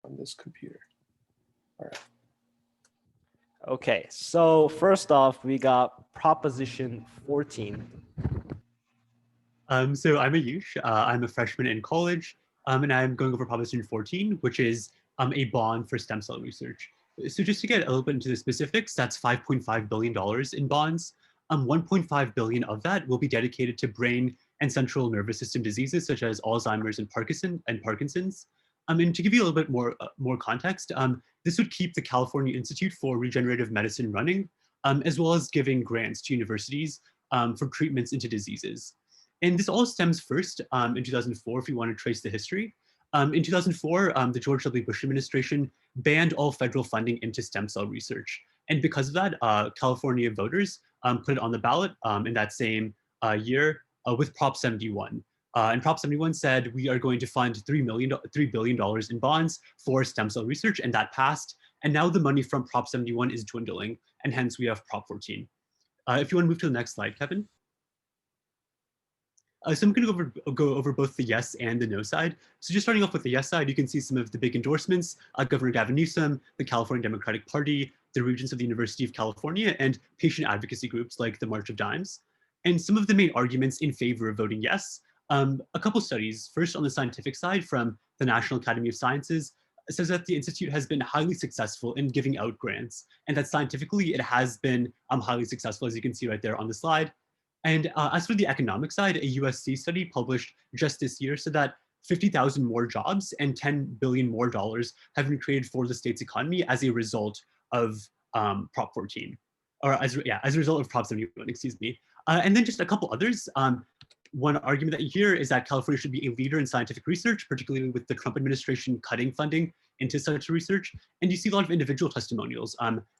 on this computer. All right. Okay, so first off, we got Proposition 14. So I'm Ayush. I'm a freshman in college, and I'm going over Proposition 14, which is a bond for stem cell research. So just to get a little bit into the specifics, that's $5.5 billion in bonds. 1.5 billion of that will be dedicated to brain and central nervous system diseases such as Alzheimer's and Parkinson's. And to give you a little bit more context, this would keep the California Institute for Regenerative Medicine running, as well as giving grants to universities for treatments into diseases. And this all stems first in 2004, if you want to trace the history. In 2004, the George W. Bush administration banned all federal funding into stem cell research. And because of that, California voters put it on the ballot in that same year with Prop 71. And Prop 71 said, we are going to fund $3 billion in bonds for stem cell research, and that passed. And now the money from Prop 71 is dwindling, and hence we have Prop 14. If you want to move to the next slide, Kevin. So I'm going to go over both the yes and the no side. So just starting off with the yes side, you can see some of the big endorsements, Governor Gavin Newsom, the California Democratic Party, the regents of the University of California, and patient advocacy groups like the March of Dimes. And some of the main arguments in favor of voting yes, a couple studies. First, on the scientific side from the National Academy of Sciences, says that the Institute has been highly successful in giving out grants, and that scientifically it has been highly successful, as you can see right there on the slide. And as for the economic side, a USC study published just this year said that 50,000 more jobs and $10 billion more have been created for the state's economy as a result of Prop 14, or as a result of Prop 71, excuse me. And then just a couple others. One argument that you hear is that California should be a leader in scientific research, particularly with the Trump administration cutting funding into such research. And you see a lot of individual testimonials,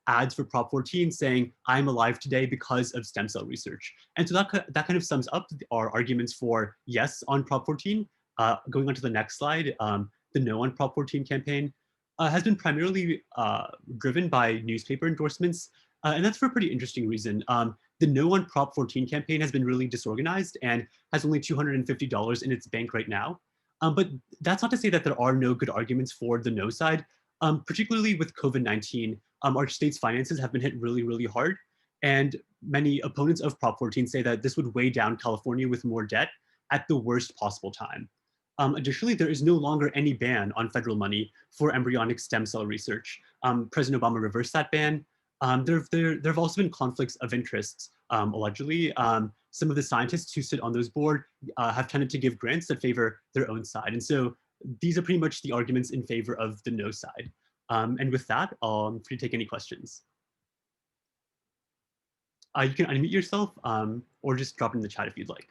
ads for Prop 14 saying, I'm alive today because of stem cell research. And so that kind of sums up our arguments for yes on Prop 14. Going on to the next slide, the no on Prop 14 campaign has been primarily driven by newspaper endorsements. And that's for a pretty interesting reason. The No on Prop 14 campaign has been really disorganized and has only $250 in its bank right now. But that's not to say that there are no good arguments for the no side. Particularly with COVID-19, our state's finances have been hit really, really hard. And many opponents of Prop 14 say that this would weigh down California with more debt at the worst possible time. Additionally, there is no longer any ban on federal money for embryonic stem cell research. President Obama reversed that ban. There have also been conflicts of interests, allegedly. Some of the scientists who sit on those boards have tended to give grants that favor their own side. And so these are pretty much the arguments in favor of the no side. And with that, I'm free to take any questions. You can unmute yourself or just drop it in the chat if you'd like.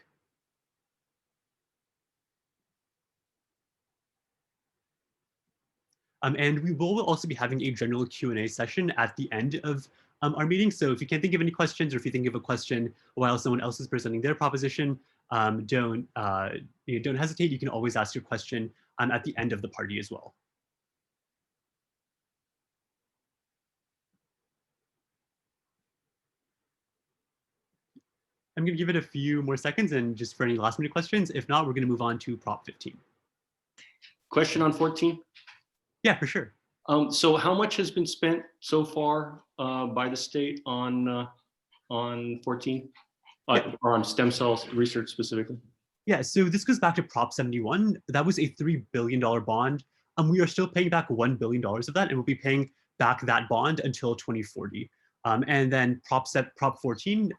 And we will also be having a general Q&A session at the end of our meeting. So if you can't think of any questions, or if you think of a question while someone else is presenting their proposition, don't hesitate. You can always ask your question at the end of the party as well. I'm going to give it a few more seconds and just for any last minute questions. If not, we're going to move on to Prop 15. Question on 14? Yeah, for sure. So how much has been spent so far by the state on 14, or on stem cells research specifically? Yeah, so this goes back to Prop 71. That was a $3 billion bond. We are still paying back $1 billion of that, and we'll be paying back that bond until 2040. And then Prop 14,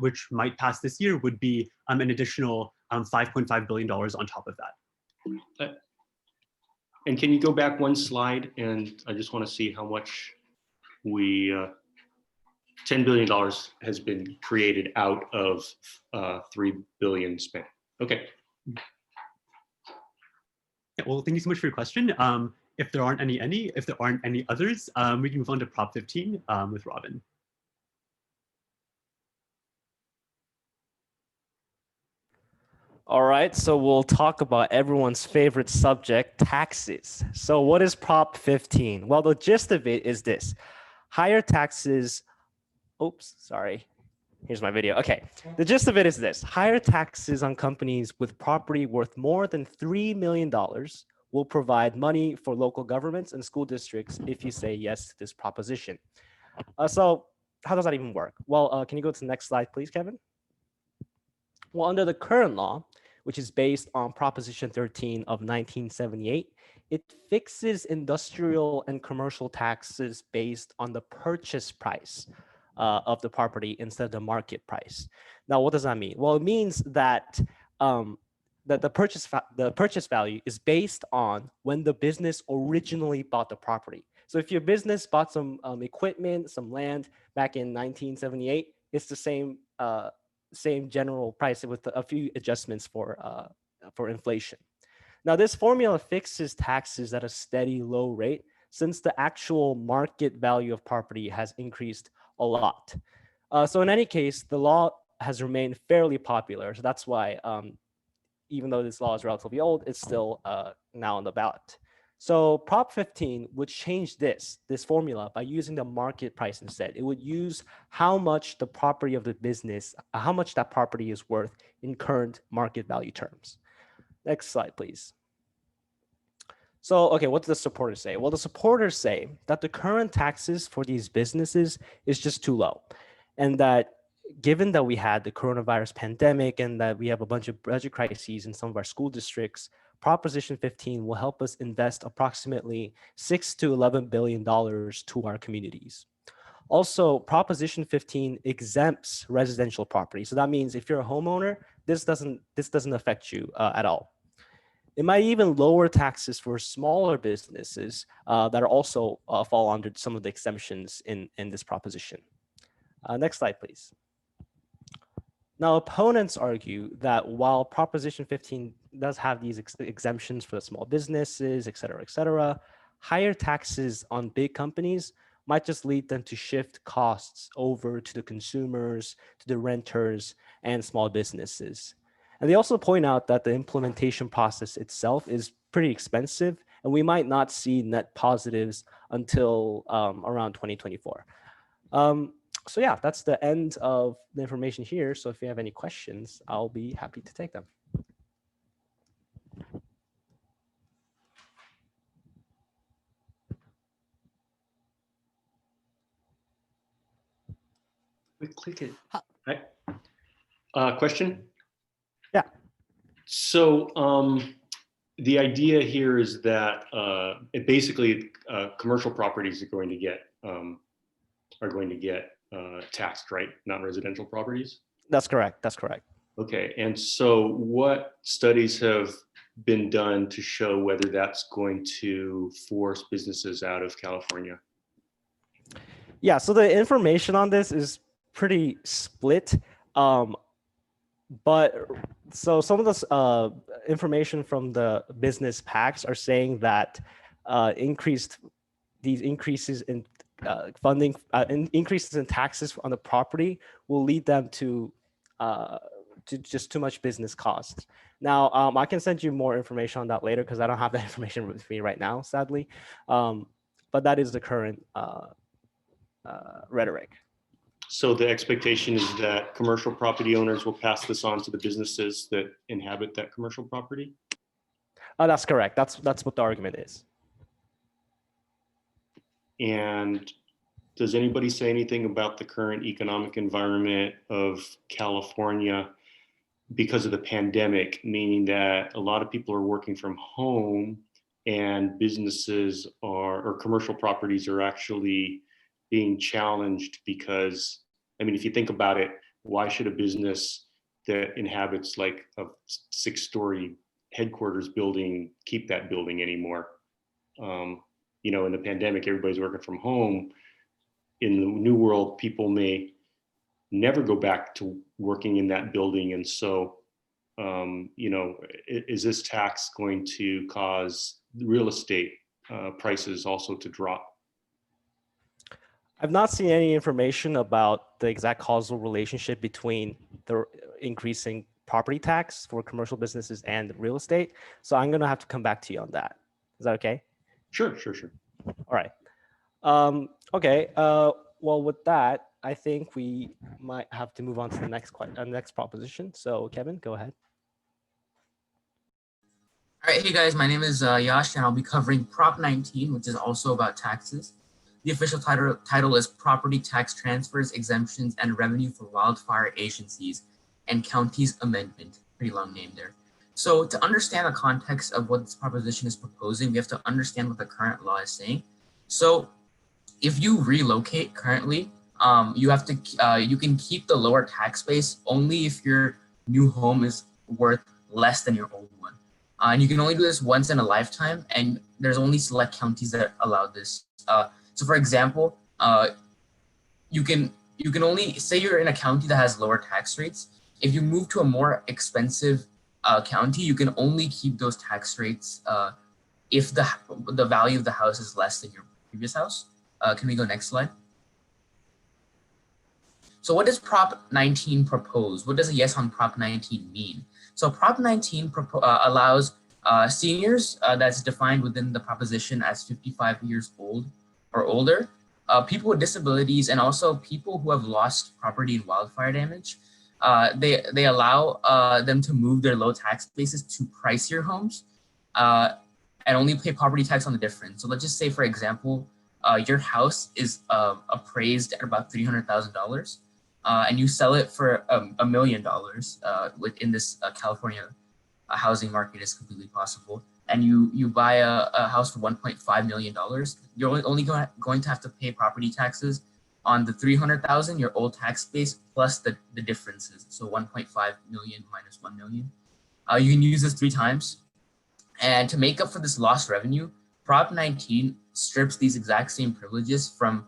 which might pass this year, would be an additional $5.5 billion on top of that. And can you go back one slide? And I just want to see how much $10 billion has been created out of $3 billion spent. Okay. Yeah, well, thank you so much for your question. If there aren't any others, we can move on to Prop 15 with Robin. All right, so we'll talk about everyone's favorite subject, taxes. So what is Prop 15? Well, the gist of it is this: higher taxes, oops, sorry. Here's my video. Okay, the gist of it is this: higher taxes on companies with property worth more than $3 million will provide money for local governments and school districts if you say yes to this proposition. So how does that even work? Well, can you go to the next slide, please, Kevin? Well, under the current law, which is based on Proposition 13 of 1978, it fixes industrial and commercial taxes based on the purchase price of the property instead of the market price. Now, what does that mean? Well, it means that that the purchase value is based on when the business originally bought the property. So if your business bought some equipment, some land back in 1978, it's the same general price with a few adjustments for inflation. Now, this formula fixes taxes at a steady low rate since the actual market value of property has increased a lot. So in any case, the law has remained fairly popular. So that's why, even though this law is relatively old, it's still now on the ballot. So Prop 15 would change this formula by using the market price instead. It would use how much the property of the business, how much that property is worth in current market value terms. Next slide, please. So, okay, what do the supporters say? Well, the supporters say that the current taxes for these businesses is just too low. And that given that we had the coronavirus pandemic and that we have a bunch of budget crises in some of our school districts, Proposition 15 will help us invest approximately $6 to $11 billion to our communities. Also, Proposition 15 exempts residential property. So that means if you're a homeowner, this doesn't affect you at all. It might even lower taxes for smaller businesses that are also fall under some of the exemptions in this proposition. Next slide, please. Now, opponents argue that while Proposition 15 does have these exemptions for the small businesses, et cetera, higher taxes on big companies might just lead them to shift costs over to the consumers, to the renters, and small businesses. And they also point out that the implementation process itself is pretty expensive, and we might not see net positives until around 2024. So yeah, that's the end of the information here. So if you have any questions, I'll be happy to take them. Click it. Question? Yeah. So the idea here is that basically commercial properties are going to get taxed, right? Not residential properties. That's correct. That's correct. Okay. And so what studies have been done to show whether that's going to force businesses out of California? Yeah. So the information on this is pretty split. But so some of the information from the business packs are saying that these increases in funding, increases in taxes on the property will lead them to just too much business costs. Now, I can send you more information on that later because I don't have that information with me right now, sadly. But that is the current rhetoric. So the expectation is that commercial property owners will pass this on to the businesses that inhabit that commercial property? That's correct. That's what the argument is. And does anybody say anything about the current economic environment of California because of the pandemic, meaning that a lot of people are working from home and businesses or commercial properties are actually being challenged because, I mean, if you think about it, why should a business that inhabits like a 6-story headquarters building keep that building anymore? You know, in the pandemic, everybody's working from home. In the new world, people may never go back to working in that building. And so, you know, is this tax going to cause real estate prices also to drop? I've not seen any information about the exact causal relationship between the increasing property tax for commercial businesses and real estate. So I'm going to have to come back to you on that. Is that okay? Sure. All right. Okay. Well, with that, I think we might have to move on to the next proposition. So Kevin, go ahead. All right, hey guys, my name is Yash, and I'll be covering Prop 19, which is also about taxes. The official title is Property Tax Transfers, Exemptions, and Revenue for Wildfire Agencies and Counties Amendment. Pretty long name there. So to understand the context of what this proposition is proposing, we have to understand what the current law is saying. So if you relocate currently, you have to you can keep the lower tax base only if your new home is worth less than your old one. And you can only do this once in a lifetime, and there's only select counties that allow this. So for example, you can only say you're in a county that has lower tax rates. If you move to a more expensive county, you can only keep those tax rates if the value of the house is less than your previous house. Can we go next slide? So what does Prop 19 propose? What does a yes on Prop 19 mean? So Prop 19 allows seniors, that's defined within the proposition as 55 years old or older, people with disabilities, and also people who have lost property in wildfire damage. They allow them to move their low tax bases to pricier homes and only pay property tax on the difference. So let's just say, for example, your house is appraised at about $300,000. And you sell it for $1 million within this California housing market is completely possible. And you buy a house for $1.5 million, you're only going to have to pay property taxes on the $300,000, your old tax base, plus the differences. So 1.5 million minus 1 million. You can use this 3 times. And to make up for this lost revenue, Prop 19 strips these exact same privileges from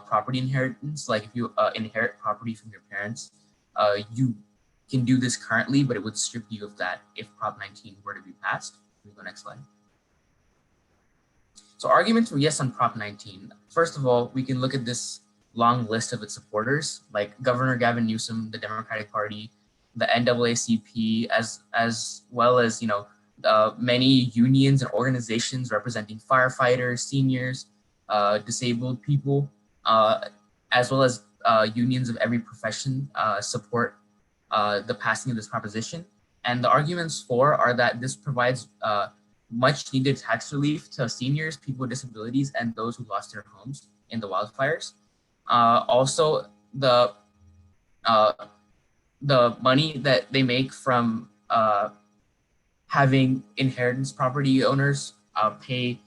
property inheritance. Like if you inherit property from your parents, you can do this currently, but it would strip you of that if Prop 19 were to be passed. Can we go next slide? So arguments for yes on Prop 19. First of all, we can look at this long list of its supporters, like Governor Gavin Newsom, the Democratic Party, the NAACP, as well as, you know, many unions and organizations representing firefighters, seniors, disabled people, as well as unions of every profession support the passing of this proposition. And the arguments for are that this provides much needed tax relief to seniors, people with disabilities, and those who lost their homes in the wildfires. Also, the money that they make from having inheritance property owners pay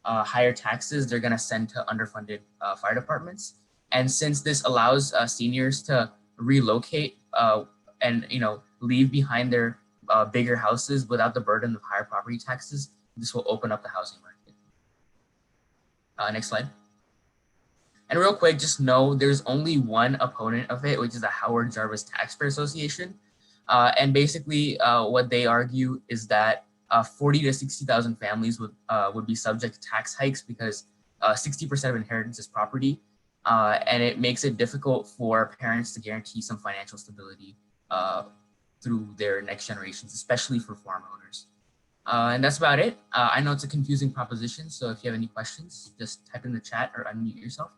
higher taxes, they're going to send to underfunded fire departments. And since this allows seniors to relocate and, you know, leave behind their bigger houses without the burden of higher property taxes, this will open up the housing market. Next slide. And real quick, just know there's only one opponent of it, which is the Howard Jarvis Taxpayer Association. And basically what they argue is that 40 to 60,000 families would be subject to tax hikes because 60% of inheritance is property. And it makes it difficult for parents to guarantee some financial stability through their next generations, especially for farm owners. And that's about it. I know it's a confusing proposition, so if you have any questions, just type in the chat or unmute yourself.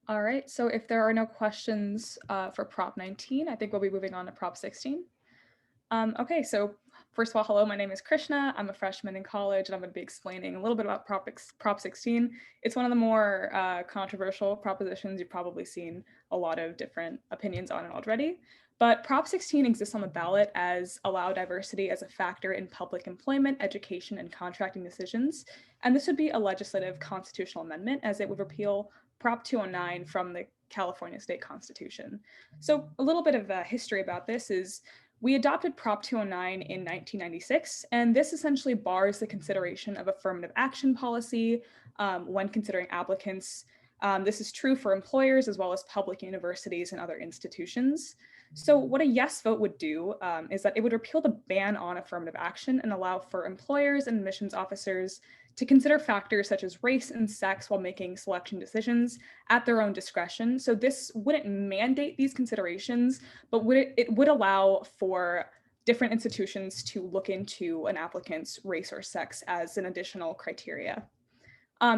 All right, so if there are no questions for Prop 19, I think we'll be moving on to Prop 16. Okay, so first of all, hello, my name is Krishna. I'm a freshman in college, and I'm going to be explaining a little bit about Prop 16. It's one of the more controversial propositions. You've probably seen a lot of different opinions on it already. But Prop 16 exists on the ballot as allow diversity as a factor in public employment, education, and contracting decisions. And this would be a legislative constitutional amendment, as it would repeal Prop 209 from the California State Constitution. So a little bit of history about this is we adopted Prop 209 in 1996, and this essentially bars the consideration of affirmative action policy when considering applicants. This is true for employers as well as public universities and other institutions. So what a yes vote would do is that it would repeal the ban on affirmative action and allow for employers and admissions officers to consider factors such as race and sex while making selection decisions at their own discretion. So this wouldn't mandate these considerations, but it would allow for different institutions to look into an applicant's race or sex as an additional criteria.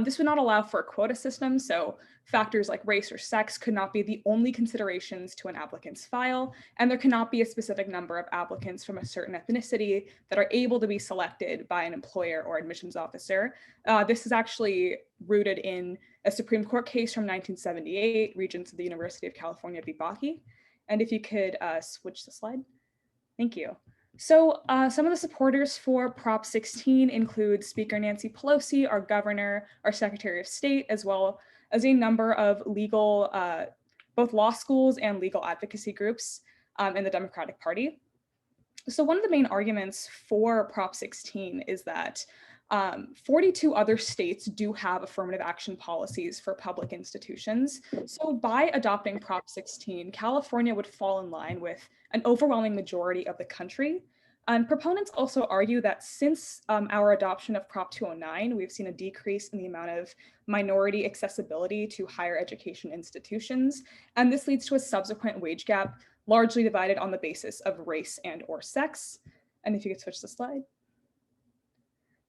This would not allow for a quota system, so factors like race or sex could not be the only considerations to an applicant's file, and there cannot be a specific number of applicants from a certain ethnicity that are able to be selected by an employer or admissions officer. This is actually rooted in a Supreme Court case from 1978, Regents of the University of California v. Bakke. And if you could switch the slide. Thank you. So some of the supporters for Prop 16 include Speaker Nancy Pelosi, our governor, our Secretary of State, as well as a number of legal, both law schools and legal advocacy groups in the Democratic Party. So one of the main arguments for Prop 16 is that 42 other states do have affirmative action policies for public institutions. So by adopting Prop 16, California would fall in line with an overwhelming majority of the country. And proponents also argue that since our adoption of Prop 209, we've seen a decrease in the amount of minority accessibility to higher education institutions. And this leads to a subsequent wage gap, largely divided on the basis of race and/or sex. And if you could switch the slide.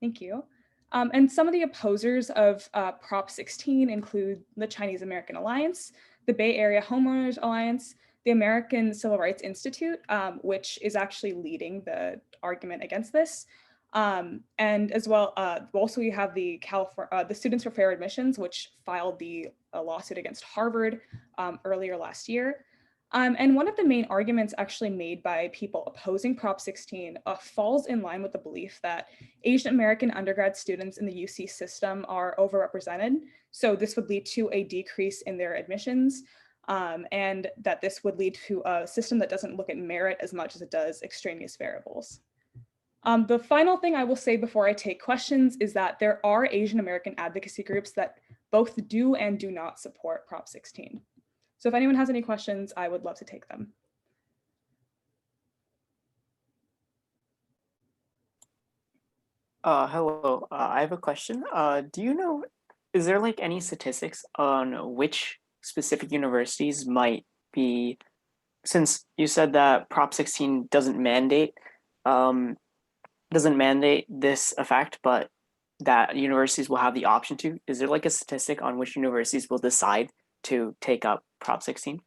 Thank you. And some of the opposers of Prop 16 include the Chinese American Alliance, the Bay Area Homeowners Alliance, the American Civil Rights Institute, which is actually leading the argument against this. And as well, also we have the Students for Fair Admissions, which filed the lawsuit against Harvard earlier last year. And one of the main arguments actually made by people opposing Prop 16 falls in line with the belief that Asian American undergrad students in the UC system are overrepresented. So this would lead to a decrease in their admissions, and that this would lead to a system that doesn't look at merit as much as it does extraneous variables. The final thing I will say before I take questions is that there are Asian American advocacy groups that both do and do not support Prop 16. So if anyone has any questions, I would love to take them. Hello, I have a question. Do you know, is there like any statistics on which specific universities might be, since you said that Prop 16 doesn't mandate this effect, but that universities will have the option to, is there like a statistic on which universities will decide to take up Prop 16?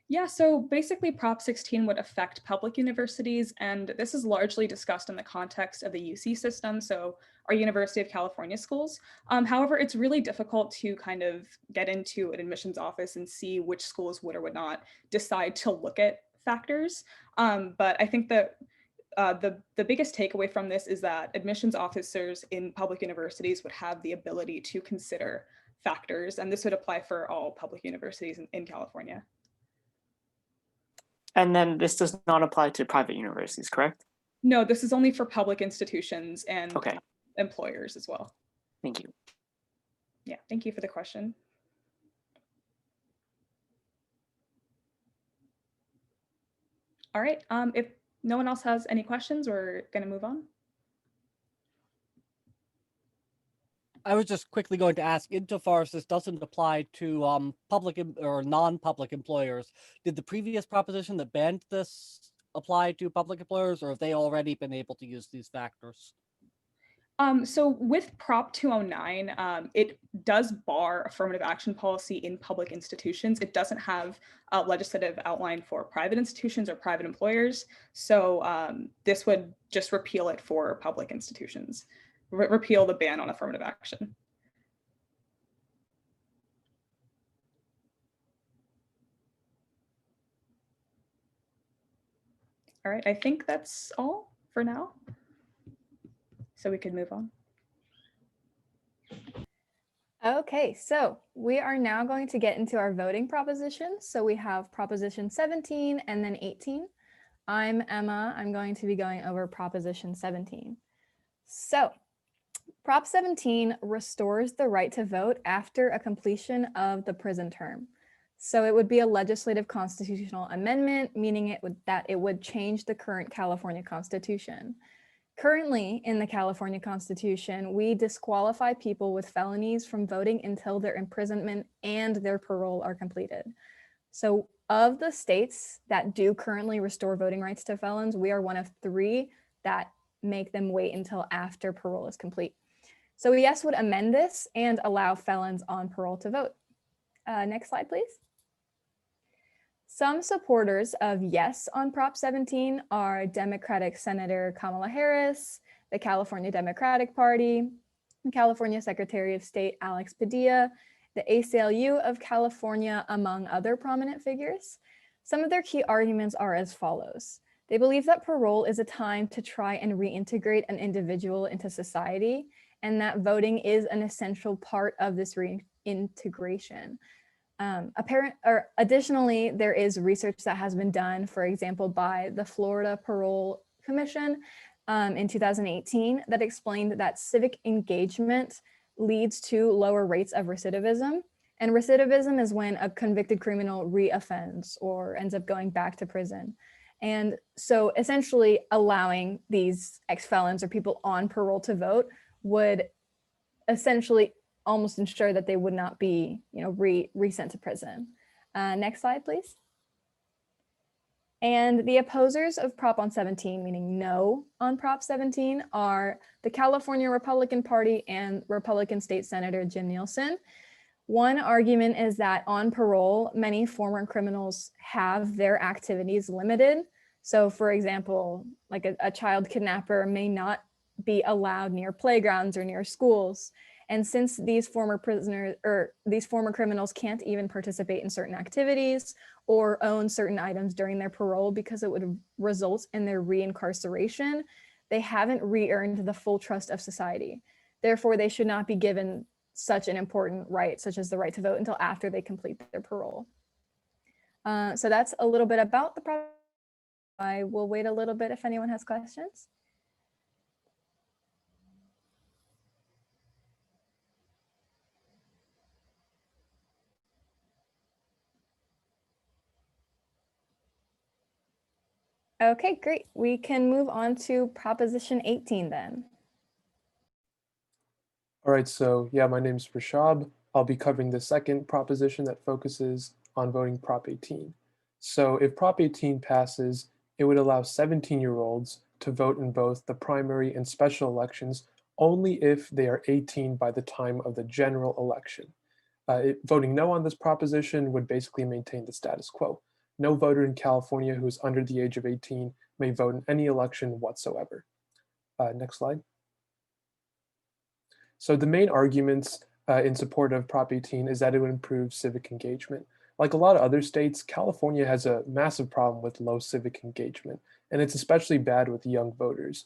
Yeah, so basically Prop 16 would affect public universities, and this is largely discussed in the context of the UC system, so our University of California schools. However, it's really difficult to kind of get into an admissions office and see which schools would or would not decide to look at factors. But I think that the biggest takeaway from this is that admissions officers in public universities would have the ability to consider factors, and this would apply for all public universities in California. And then this does not apply to private universities, correct? No, this is only for public institutions and Okay, employers as well. thank you. Yeah, thank you for the question. All right, if no one else has any questions, we're gonna move on. I was just quickly going to ask, insofar as this doesn't apply to public or non-public employers, did the previous proposition that banned this apply to public employers, or have they already been able to use these factors? So with Prop 209, it does bar affirmative action policy in public institutions. It doesn't have a legislative outline for private institutions or private employers. So this would just repeal it for public institutions. Repeal the ban on affirmative action. All right, I think that's all for now. So we could move on. Okay, so we are now going to get into our voting propositions. So we have Proposition 17 and then 18. I'm Emma. I'm going to be going over Proposition 17. So Prop 17 restores the right to vote after a completion of the prison term. So it would be a legislative constitutional amendment, meaning it would change the current California Constitution. Currently, in the California Constitution, we disqualify people with felonies from voting until their imprisonment and their parole are completed. So, of the states that do currently restore voting rights to felons, we are one of 3 that make them wait until after parole is complete. So, yes would amend this and allow felons on parole to vote. Next slide, please. Some supporters of yes on Prop 17 are Democratic Senator Kamala Harris, the California Democratic Party, the California Secretary of State Alex Padilla, the ACLU of California, among other prominent figures. Some of their key arguments are as follows. They believe that parole is a time to try and reintegrate an individual into society, and that voting is an essential part of this reintegration. Additionally, there is research that has been done, for example, by the Florida Parole Commission in 2018 that explained that civic engagement leads to lower rates of recidivism. And recidivism is when a convicted criminal reoffends or ends up going back to prison. And so essentially allowing these ex-felons or people on parole to vote would essentially almost ensure that they would not be, resent to prison. Next slide, please. And the opposers of Prop on 17, meaning no on Prop 17, are the California Republican Party and Republican State Senator Jim Nielsen. One argument is that on parole, many former criminals have their activities limited. So for example, like a child kidnapper may not be allowed near playgrounds or near schools. And since these former criminals can't even participate in certain activities or own certain items during their parole because it would result in their reincarceration, they haven't re-earned the full trust of society. Therefore, they should not be given such an important right, such as the right to vote, until after they complete their parole. So that's a little bit about the project. I will wait a little bit if anyone has questions. Okay, great. We can move on to Proposition 18 then. All right, so yeah, my name is Rashab. I'll be covering the second proposition that focuses on voting Prop 18. So if Prop 18 passes, it would allow 17-year-olds to vote in both the primary and special elections only if they are 18 by the time of the general election. Voting no on this proposition would basically maintain the status quo. No voter in California who is under the age of 18 may vote in any election whatsoever. Next slide. So the main arguments in support of Prop 18 is that it would improve civic engagement. Like a lot of other states, California has a massive problem with low civic engagement, and it's especially bad with young voters.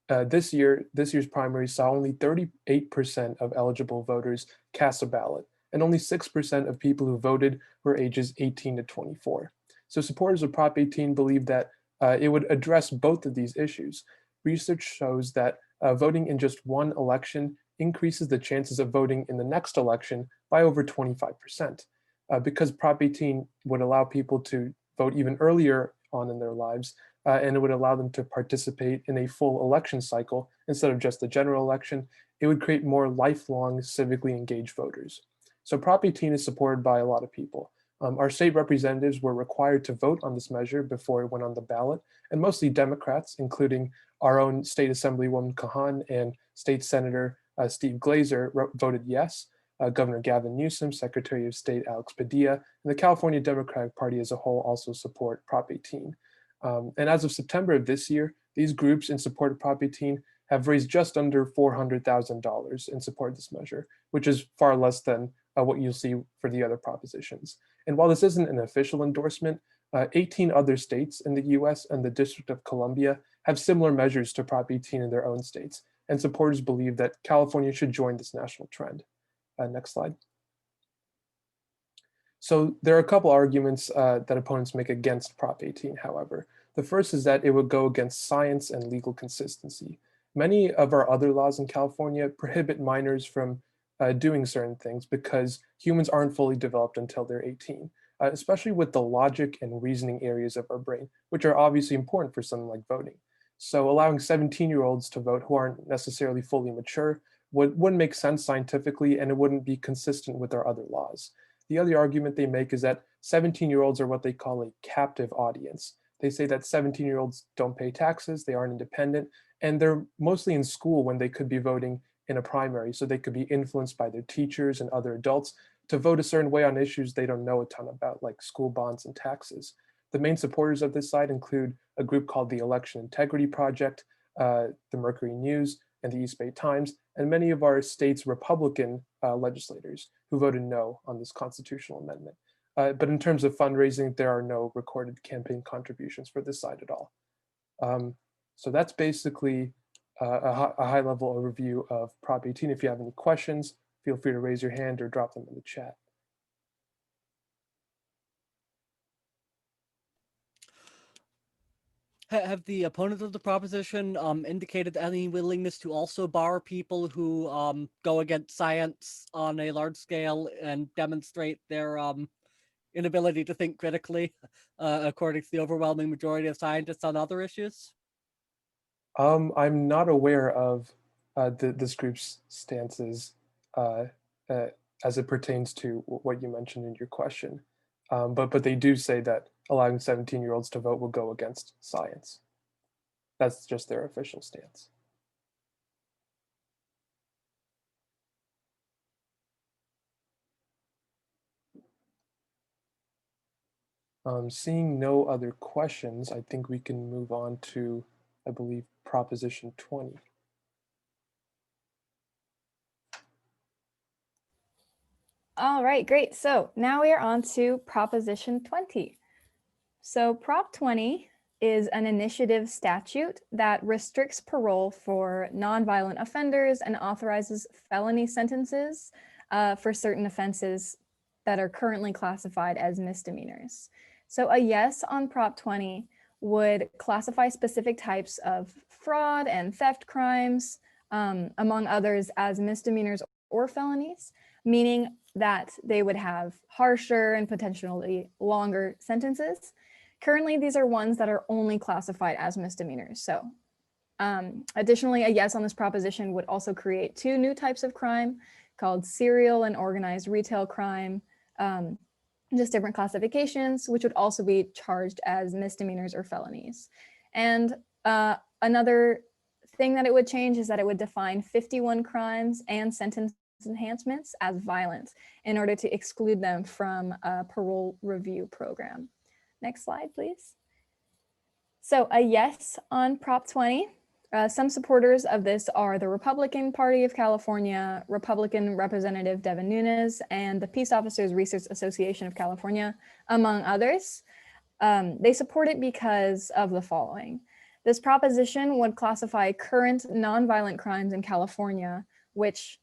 This year's primary saw only 38% of eligible voters cast a ballot, and only 6% of people who voted were ages 18 to 24. So supporters of Prop 18 believe that it would address both of these issues. Research shows that voting in just one election increases the chances of voting in the next election by over 25%. Because Prop 18 would allow people to vote even earlier on in their lives, and it would allow them to participate in a full election cycle instead of just the general election, it would create more lifelong civically engaged voters. So Prop 18 is supported by a lot of people. Our state representatives were required to vote on this measure before it went on the ballot, and mostly Democrats, including our own State Assemblywoman Kahan and State Senator Steve Glazer, voted yes. Governor Gavin Newsom, Secretary of State Alex Padilla, and the California Democratic Party as a whole also support Prop 18. And as of September of this year, these groups in support of Prop 18 have raised just under $400,000 in support of this measure, which is far less than what you'll see for the other propositions. And while this isn't an official endorsement, 18 other states in the US and the District of Columbia have similar measures to Prop 18 in their own states, and supporters believe that California should join this national trend. Next slide. So there are a couple arguments that opponents make against Prop 18, however. The first is that it would go against science and legal consistency. Many of our other laws in California prohibit minors from doing certain things because humans aren't fully developed until they're 18, especially with the logic and reasoning areas of our brain, which are obviously important for something like voting. So allowing 17-year-olds to vote who aren't necessarily fully mature wouldn't make sense scientifically, and it wouldn't be consistent with our other laws. The other argument they make is that 17-year-olds are what they call a captive audience. They say that 17-year-olds don't pay taxes, they aren't independent, and they're mostly in school when they could be voting in a primary, so they could be influenced by their teachers and other adults to vote a certain way on issues they don't know a ton about, like school bonds and taxes. The main supporters of this side include a group called the Election Integrity Project, the Mercury News, and the East Bay Times, and many of our state's Republican legislators who voted no on this constitutional amendment. But in terms of fundraising, there are no recorded campaign contributions for this side at all. So that's basically a high-level overview of Prop 18. If you have any questions, feel free to raise your hand or drop them in the chat. Have the opponents of the proposition indicated any willingness to also bar people who go against science on a large scale and demonstrate their inability to think critically, according to the overwhelming majority of scientists on other issues? I'm not aware of this group's stances as it pertains to what you mentioned in your question. But they do say that allowing 17-year-olds to vote will go against science. That's just their official stance. Seeing no other questions, I think we can move on to, I believe, Proposition 20. All right, great. So now we are on to Proposition 20. So Prop 20 is an initiative statute that restricts parole for nonviolent offenders and authorizes felony sentences for certain offenses that are currently classified as misdemeanors. So a yes on Prop 20 would classify specific types of fraud and theft crimes, among others, as misdemeanors or felonies, meaning that they would have harsher and potentially longer sentences. Currently, these are ones that are only classified as misdemeanors. So additionally, a yes on this proposition would also create two new types of crime called serial and organized retail crime, just different classifications, which would also be charged as misdemeanors or felonies. And another thing that it would change is that it would define 51 crimes and sentence enhancements as violent in order to exclude them from a parole review program. Next slide, please. So a yes on Prop 20. Some supporters of this are the Republican Party of California, Republican Representative Devin Nunes, and the Peace Officers Research Association of California, among others. They support it because of the following. This proposition would classify current nonviolent crimes in California, which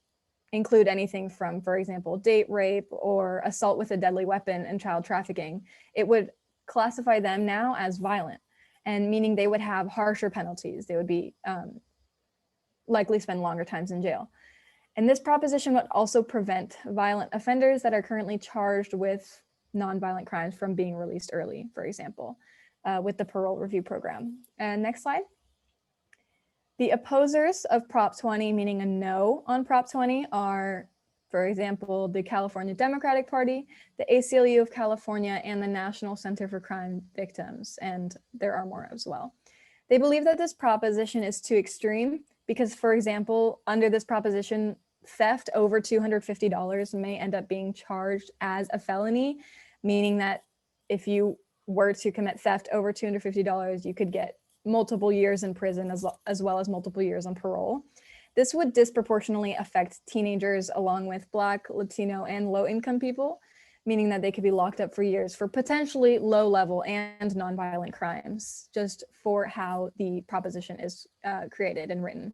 include anything from, for example, date rape or assault with a deadly weapon and child trafficking. It would classify them now as violent, and meaning they would have harsher penalties. They would be likely spend longer times in jail. And this proposition would also prevent violent offenders that are currently charged with nonviolent crimes from being released early, for example, with the parole review program. And next slide. The opposers of Prop 20, meaning a no on Prop 20, are, for example, the California Democratic Party, the ACLU of California, and the National Center for Crime Victims, and there are more as well. They believe that this proposition is too extreme because, for example, under this proposition, theft over $250 may end up being charged as a felony, meaning that if you were to commit theft over $250, you could get multiple years in prison as well as multiple years on parole. This would disproportionately affect teenagers along with Black, Latino, and low-income people, meaning that they could be locked up for years for potentially low-level and nonviolent crimes, just for how the proposition is created and written.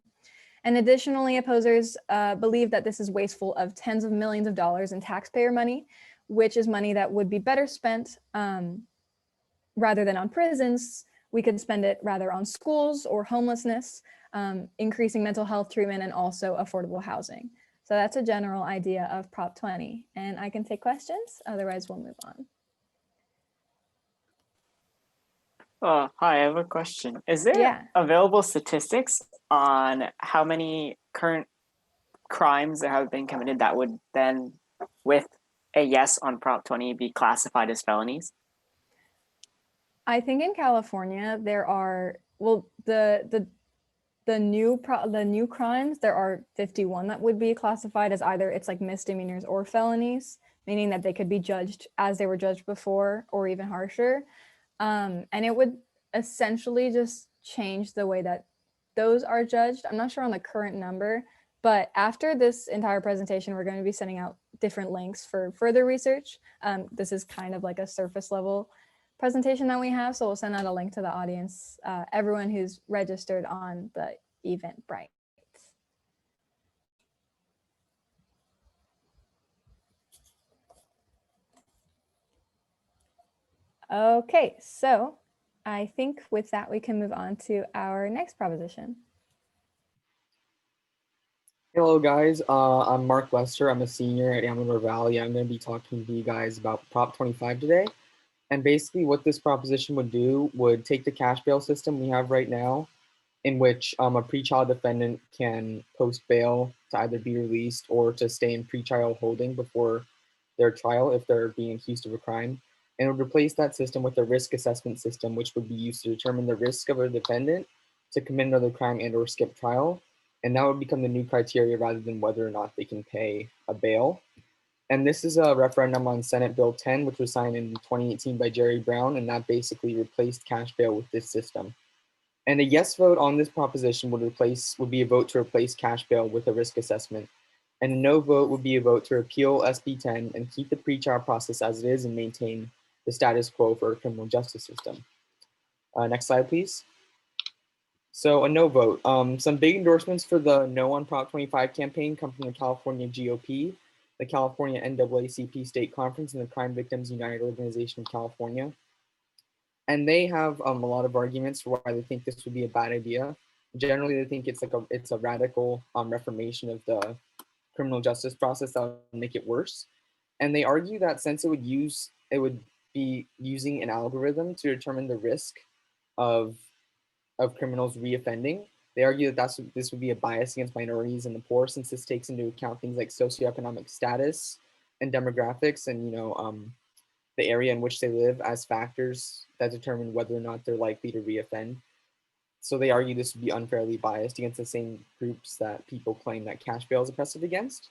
And additionally, opposers believe that this is wasteful of tens of millions of dollars in taxpayer money, which is money that would be better spent rather than on prisons. We could spend it rather on schools or homelessness, increasing mental health treatment, and also affordable housing. So that's a general idea of Prop 20. And I can take questions, otherwise we'll move on. Hi, I have a question. Is there Yeah. available statistics on how many current crimes that have been committed that would then, with a yes on Prop 20, be classified as felonies? I think in California there are, well, the new crimes, there are 51 that would be classified as either it's like misdemeanors or felonies, meaning that they could be judged as they were judged before or even harsher. And it would essentially just change the way that those are judged. I'm not sure on the current number, but after this entire presentation, we're going to be sending out different links for further research. This is kind of like a surface level presentation that we have, so we'll send out a link to the audience, everyone who's registered on the Eventbrite. Okay, so I think with that we can move on to our next proposition. Hello guys, I'm Mark Lester. I'm a senior at Amador Valley. I'm going to be talking to you guys about Prop 25 today. And basically what this proposition would do would take the cash bail system we have right now, in which a pretrial defendant can post bail to either be released or to stay in pretrial holding before their trial if they're being accused of a crime. And it would replace that system with a risk assessment system, which would be used to determine the risk of a defendant to commit another crime and or skip trial. And that would become the new criteria rather than whether or not they can pay a bail. And this is a referendum on Senate Bill 10, which was signed in 2018 by Jerry Brown, and that basically replaced cash bail with this system. And a yes vote on this proposition would be a vote to replace cash bail with a risk assessment. And a no vote would be a vote to repeal SB 10 and keep the pretrial process as it is and maintain the status quo for our criminal justice system. Next slide, please. So a no vote. Some big endorsements for the No on Prop 25 campaign come from the California GOP, the California NAACP State Conference, and the Crime Victims United Organization of California. And they have a lot of arguments for why they think this would be a bad idea. Generally, they think it's a radical reformation of the criminal justice process that would make it worse. And they argue that since it would be using an algorithm to determine the risk of criminals reoffending. They argue that this would be a bias against minorities and the poor, since this takes into account things like socioeconomic status and demographics, and the area in which they live as factors that determine whether or not they're likely to reoffend. So they argue this would be unfairly biased against the same groups that people claim that cash bail is oppressive against.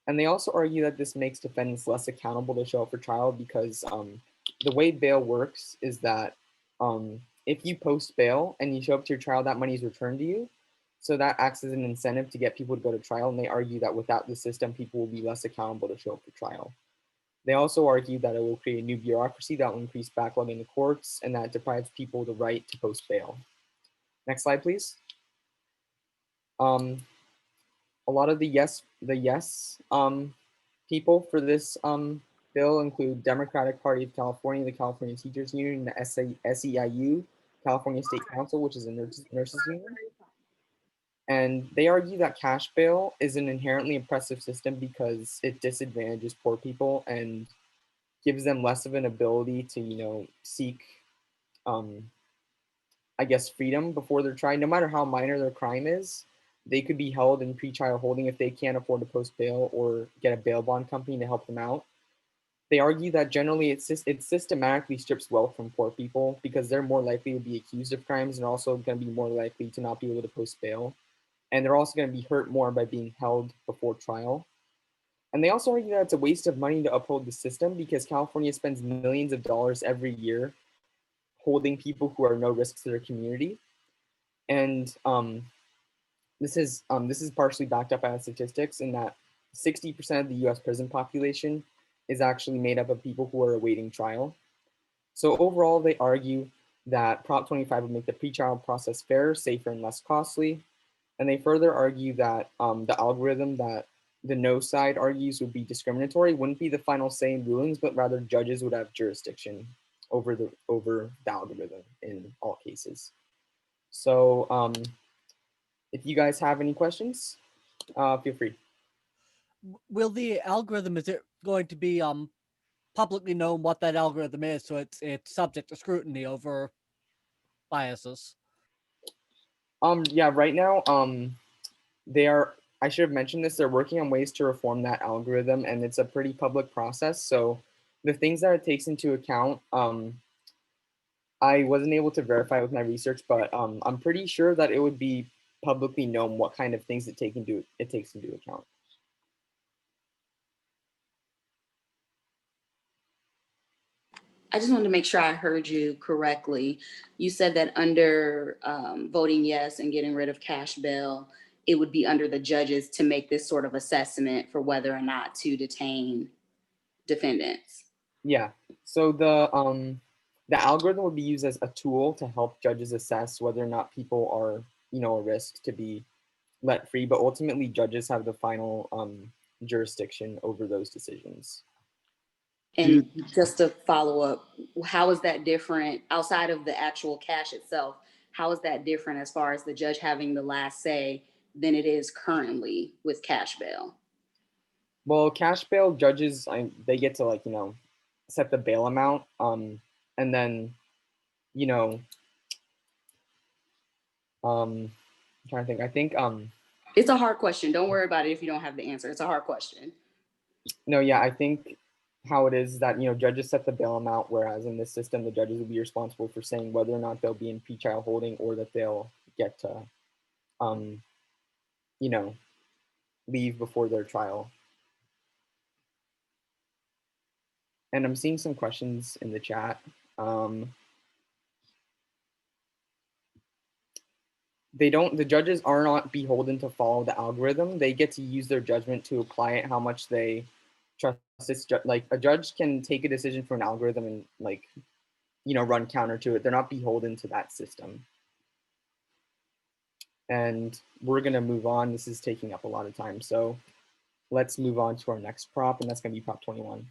And they also argue that this makes defendants less accountable to show up for trial because the way bail works is that if you post bail and you show up to your trial, that money is returned to you. So that acts as an incentive to get people to go to trial. And they argue that without the system, people will be less accountable to show up for trial. They also argue that it will create a new bureaucracy that will increase backlog in the courts and that deprives people the right to post bail. Next slide, please. A lot of the yes people for this bill include Democratic Party of California, the California Teachers Union, the SEIU, California State Council, which is a nurses union. And they argue that cash bail is an inherently oppressive system because it disadvantages poor people and gives them less of an ability to, seek, I guess, freedom before they're tried. No matter how minor their crime is, they could be held in pretrial holding if they can't afford to post bail or get a bail bond company to help them out. They argue that generally it systematically strips wealth from poor people because they're more likely to be accused of crimes and also going to be more likely to not be able to post bail. And they're also going to be hurt more by being held before trial. And they also argue that it's a waste of money to uphold the system because California spends millions of dollars every year holding people who are no risk to their community. And this is partially backed up by statistics in that 60% of the US prison population is actually made up of people who are awaiting trial. So overall, they argue that Prop 25 would make the pretrial process fairer, safer, and less costly. And they further argue that the algorithm that the no side argues would be discriminatory wouldn't be the final say in rulings, but rather judges would have jurisdiction over the algorithm in all cases. So if you guys have any questions, feel free. Will the algorithm, is it going to be publicly known what that algorithm is, so it's subject to scrutiny over biases? Yeah, right now, they are, I should have mentioned this, they're working on ways to reform that algorithm, and it's a pretty public process. So the things that it takes into account, I wasn't able to verify with my research, but I'm pretty sure that it would be publicly known what kind of things it takes into account. I just wanted to make sure I heard you correctly. You said that under voting yes and getting rid of cash bail, it would be under the judges to make this sort of assessment for whether or not to detain defendants. Yeah. So the algorithm would be used as a tool to help judges assess whether or not people are, a risk to be let free, but ultimately judges have the final jurisdiction over those decisions. And just to follow up, how is that different outside of the actual cash itself? How is that different as far as the judge having the last say than it is currently with cash bail? Well, cash bail judges, they get to set the bail amount, and then, I'm trying to think. I think It's a hard question. Don't worry about it if you don't have the answer. It's a hard question. no, yeah, I think how it is that judges set the bail amount, whereas in this system the judges will be responsible for saying whether or not they'll be in pretrial holding or that they'll get to leave before their trial. And I'm seeing some questions in the chat. The judges are not beholden to follow the algorithm. They get to use their judgment to apply it how much they trust this. Like a judge can take a decision for an algorithm and run counter to it. They're not beholden to that system. And we're gonna move on. This is taking up a lot of time. So let's move on to our next prop, and that's gonna be prop 21.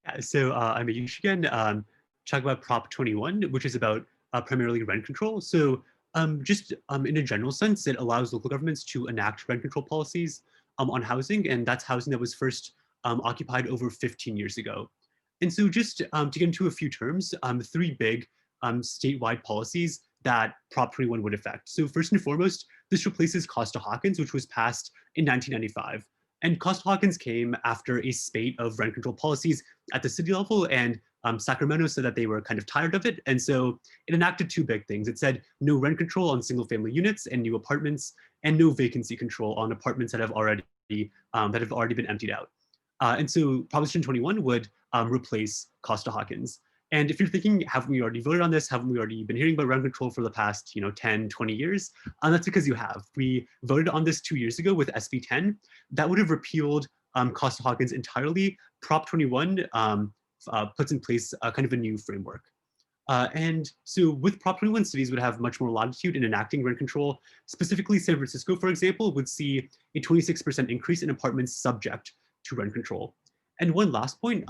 Yeah, so I'm Ayush again, talk about Prop 21, which is about primarily rent control. So just in a general sense, it allows local governments to enact rent control policies on housing, and that's housing that was first occupied over 15 years ago. And so just to get into a few terms, three big statewide policies that Prop 21 would affect. So first and foremost, this replaces Costa-Hawkins, which was passed in 1995. And Costa-Hawkins came after a spate of rent control policies at the city level, and Sacramento said that they were kind of tired of it. And so it enacted two big things. It said no rent control on single family units and new apartments, and no vacancy control on apartments that have already been emptied out. And so Proposition 21 would replace Costa-Hawkins. And if you're thinking, haven't we already voted on this? Haven't we already been hearing about rent control for the past 10, 20 years? That's because you have. We voted on this 2 years ago with SB 10. That would have repealed Costa-Hawkins entirely. Prop 21 puts in place kind of a new framework. And so with Prop 21, cities would have much more latitude in enacting rent control. Specifically, San Francisco, for example, would see a 26% increase in apartments subject to rent control. And one last point,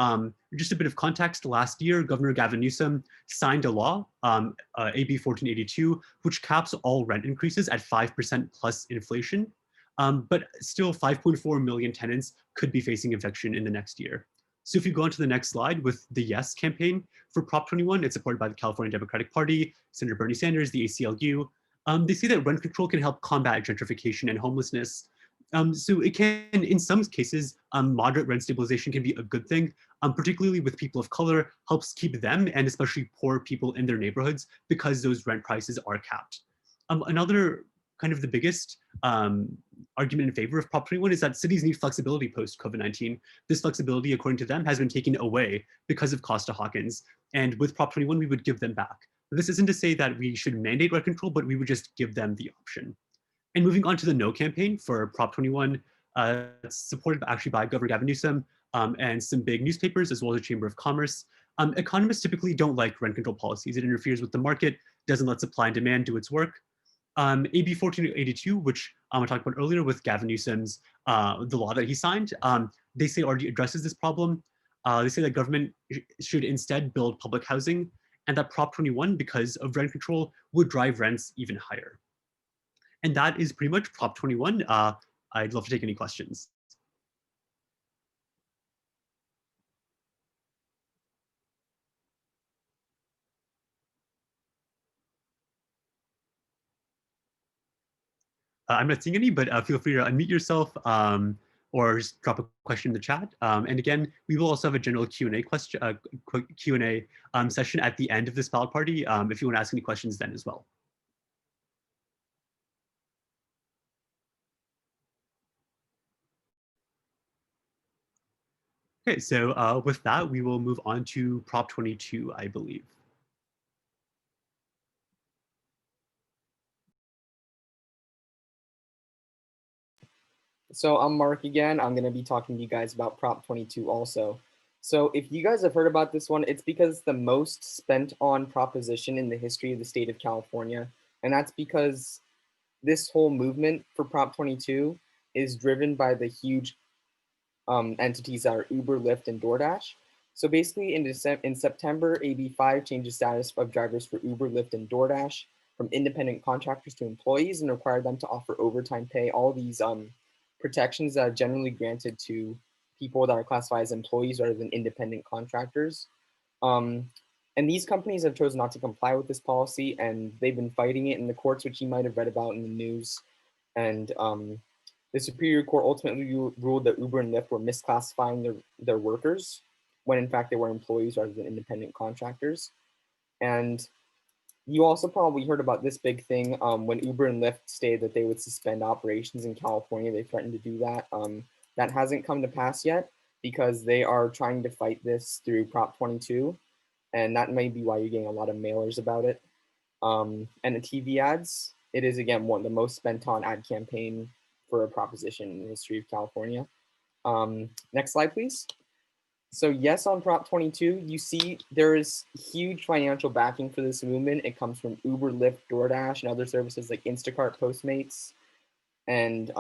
just a bit of context. Last year, Governor Gavin Newsom signed a law, AB 1482, which caps all rent increases at 5% plus inflation. But still 5.4 million tenants could be facing eviction in the next year. So if you go on to the next slide with the Yes campaign for Prop 21, it's supported by the California Democratic Party, Senator Bernie Sanders, the ACLU. They say that rent control can help combat gentrification and homelessness. So it can, in some cases, moderate rent stabilization can be a good thing, particularly with people of color, helps keep them and especially poor people in their neighborhoods because those rent prices are capped. Another kind of the biggest argument in favor of Prop 21 is that cities need flexibility post-COVID-19. This flexibility, according to them, has been taken away because of Costa-Hawkins. And with Prop 21, we would give them back. This isn't to say that we should mandate rent control, but we would just give them the option. And moving on to the No campaign for Prop 21, it's supported actually by Governor Gavin Newsom and some big newspapers, as well as the Chamber of Commerce. Economists typically don't like rent control policies. It interferes with the market, doesn't let supply and demand do its work. AB 1482, which I talked about earlier with Gavin Newsom's, the law that he signed, they say already addresses this problem. They say that government should instead build public housing, and that Prop 21, because of rent control, would drive rents even higher. And that is pretty much Prop 21. I'd love to take any questions. I'm not seeing any, but feel free to unmute yourself or just drop a question in the chat. And again, we will also have a general Q&A question, Q&A session at the end of this ballot party if you want to ask any questions then as well. Okay, so with that, we will move on to Prop 22, I believe. So I'm Mark again. I'm going to be talking to you guys about Prop 22 also. So if you guys have heard about this one, it's because it's the most spent on proposition in the history of the state of California. And that's because this whole movement for Prop 22 is driven by the huge entities that are Uber, Lyft, and DoorDash. So basically in September, AB 5 changed the status of drivers for Uber, Lyft, and DoorDash from independent contractors to employees and required them to offer overtime pay. All these protections that are generally granted to people that are classified as employees rather than independent contractors. And these companies have chosen not to comply with this policy, and they've been fighting it in the courts, which you might have read about in the news. And the Superior Court ultimately ruled that Uber and Lyft were misclassifying their workers when in fact they were employees rather than independent contractors. And you also probably heard about this big thing when Uber and Lyft stated that they would suspend operations in California. They threatened to do that. That hasn't come to pass yet because they are trying to fight this through Prop 22. And that may be why you're getting a lot of mailers about it. And the TV ads, it is again one of the most spent on ad campaign for a proposition in the history of California. Next slide, please. So yes, on Prop 22, you see there is huge financial backing for this movement. It comes from Uber, Lyft, DoorDash, and other services like Instacart, Postmates. And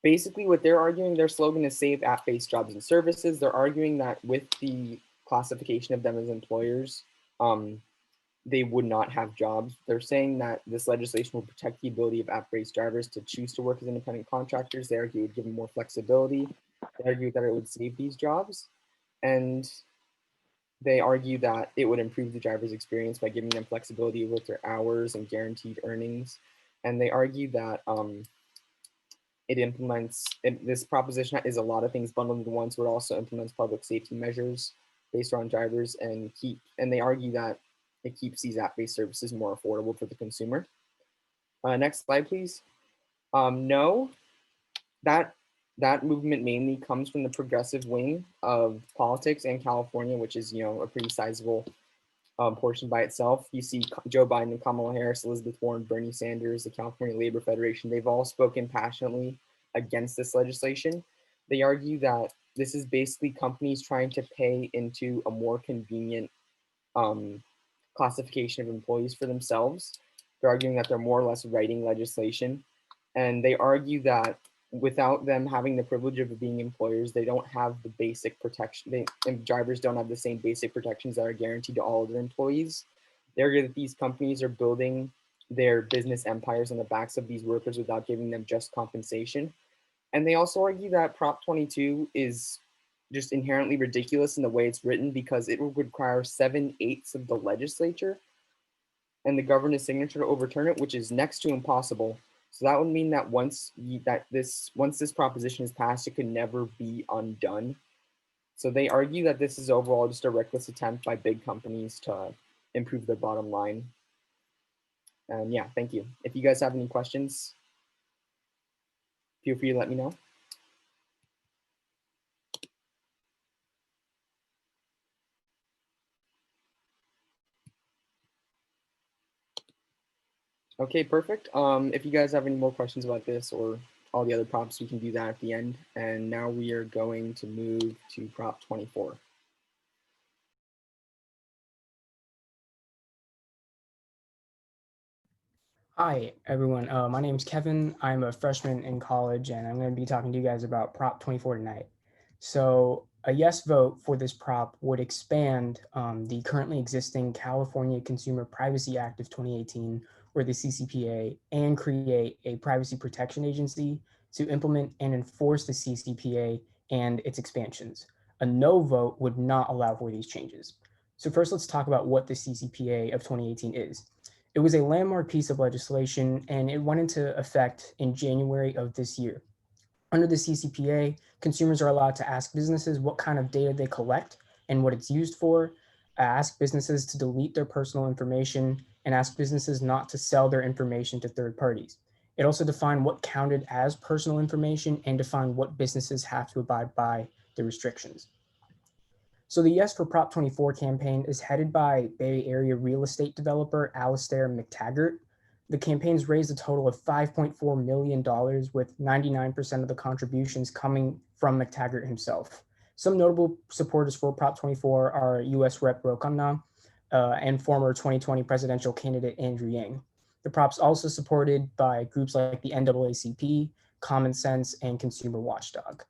basically what they're arguing, their slogan is save app-based jobs and services. They're arguing that with the classification of them as employers, they would not have jobs. They're saying that this legislation will protect the ability of app-based drivers to choose to work as independent contractors. They argue it would give them more flexibility. They argue that it would save these jobs. And they argue that it would improve the driver's experience by giving them flexibility with their hours and guaranteed earnings. And they argue that this proposition is a lot of things bundled into one, so it also implements public safety measures based on drivers and they argue that it keeps these app-based services more affordable for the consumer. Next slide, please. No, that movement mainly comes from the progressive wing of politics in California, which is a pretty sizable portion by itself. You see Joe Biden and Kamala Harris, Elizabeth Warren, Bernie Sanders, the California Labor Federation. They've all spoken passionately against this legislation. They argue that this is basically companies trying to pay into a more convenient classification of employees for themselves. They're arguing that they're more or less writing legislation. And they argue that without them having the privilege of being employers, they don't have the basic protection. Drivers don't have the same basic protections that are guaranteed to all of their employees. They argue that these companies are building their business empires on the backs of these workers without giving them just compensation. And they also argue that Prop 22 is just inherently ridiculous in the way it's written because it would require 7/8 of the legislature and the governor's signature to overturn it, which is next to impossible. So that would mean that once this proposition is passed, it could never be undone. So they argue that this is overall just a reckless attempt by big companies to improve their bottom line. And yeah, thank you. If you guys have any questions, feel free to let me know. Okay, perfect. If you guys have any more questions about this or all the other props, we can do that at the end. And now we are going to move to Prop 24. Hi, everyone. My name is Kevin. I'm a freshman in college, and I'm going to be talking to you guys about Prop 24 tonight. So a yes vote for this prop would expand the currently existing California Consumer Privacy Act of 2018, or the CCPA, and create a privacy protection agency to implement and enforce the CCPA and its expansions. A no vote would not allow for these changes. So first, let's talk about what the CCPA of 2018 is. It was a landmark piece of legislation, and it went into effect in January of this year. Under the CCPA, consumers are allowed to ask businesses what kind of data they collect and what it's used for, ask businesses to delete their personal information, and ask businesses not to sell their information to third parties. It also defined what counted as personal information and defined what businesses have to abide by the restrictions. So the Yes for Prop 24 campaign is headed by Bay Area real estate developer Alastair McTaggart. The campaign's raised a total of $5.4 million, with 99% of the contributions coming from McTaggart himself. Some notable supporters for Prop 24 are US Rep. Ro Khanna and former 2020 presidential candidate Andrew Yang. The prop's also supported by groups like the NAACP, Common Sense, and Consumer Watchdog,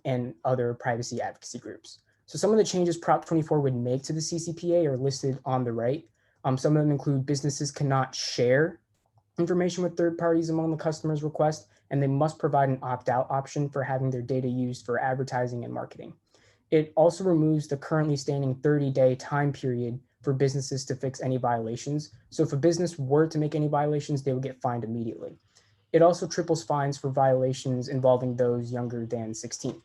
and other privacy advocacy groups. So some of the changes Prop 24 would make to the CCPA are listed on the right. Some of them include businesses cannot share information with third parties among the customer's request, and they must provide an opt-out option for having their data used for advertising and marketing. It also removes the currently standing 30-day time period for businesses to fix any violations. So if a business were to make any violations, they would get fined immediately. It also triples fines for violations involving those younger than 16.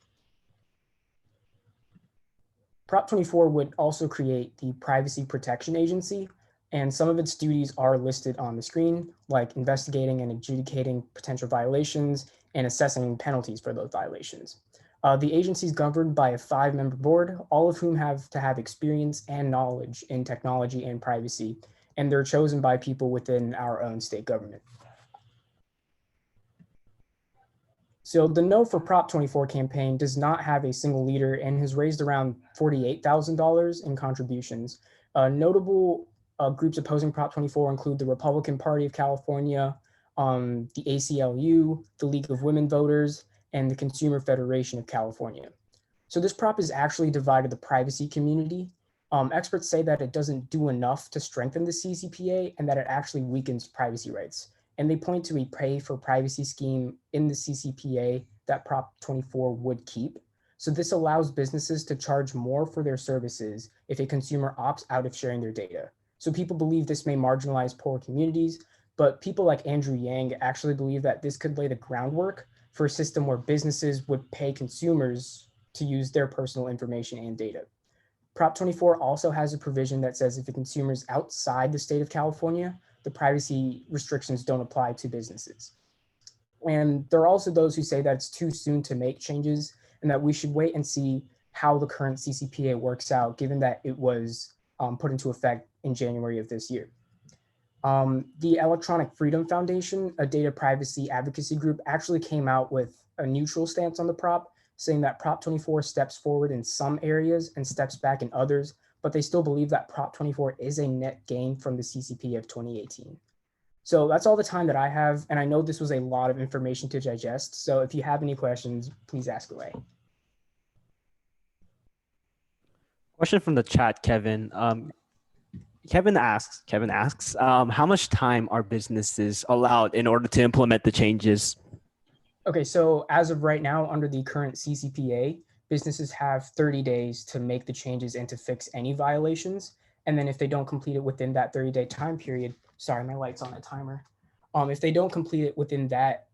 Prop 24 would also create the Privacy Protection Agency, and some of its duties are listed on the screen, like investigating and adjudicating potential violations and assessing penalties for those violations. The agency is governed by a 5-member board, all of whom have to have experience and knowledge in technology and privacy, and they're chosen by people within our own state government. So the No for Prop 24 campaign does not have a single leader and has raised around $48,000 in contributions. Notable groups opposing Prop 24 include the Republican Party of California, the ACLU, the League of Women Voters, and the Consumer Federation of California. So this prop has actually divided the privacy community. Experts say that it doesn't do enough to strengthen the CCPA and that it actually weakens privacy rights. And they point to a pay for privacy scheme in the CCPA that Prop 24 would keep. So this allows businesses to charge more for their services if a consumer opts out of sharing their data. So people believe this may marginalize poor communities, but people like Andrew Yang actually believe that this could lay the groundwork for a system where businesses would pay consumers to use their personal information and data. Prop 24 also has a provision that says if a consumer is outside the state of California, the privacy restrictions don't apply to businesses. And there are also those who say that it's too soon to make changes and that we should wait and see how the current CCPA works out, given that it was put into effect in January of this year. The Electronic Freedom Foundation, a data privacy advocacy group, actually came out with a neutral stance on the prop, saying that Prop 24 steps forward in some areas and steps back in others, but they still believe that Prop 24 is a net gain from the CCP of 2018. So that's all the time that I have, and I know this was a lot of information to digest, so if you have any questions, please ask away. Question from the chat, Kevin. Kevin asks, how much time are businesses allowed in order to implement the changes? Okay, so as of right now, under the current CCPA, businesses have 30 days to make the changes and to fix any violations. And then if they don't complete it within that 30-day time period, sorry, my light's on a timer. If they don't complete it within that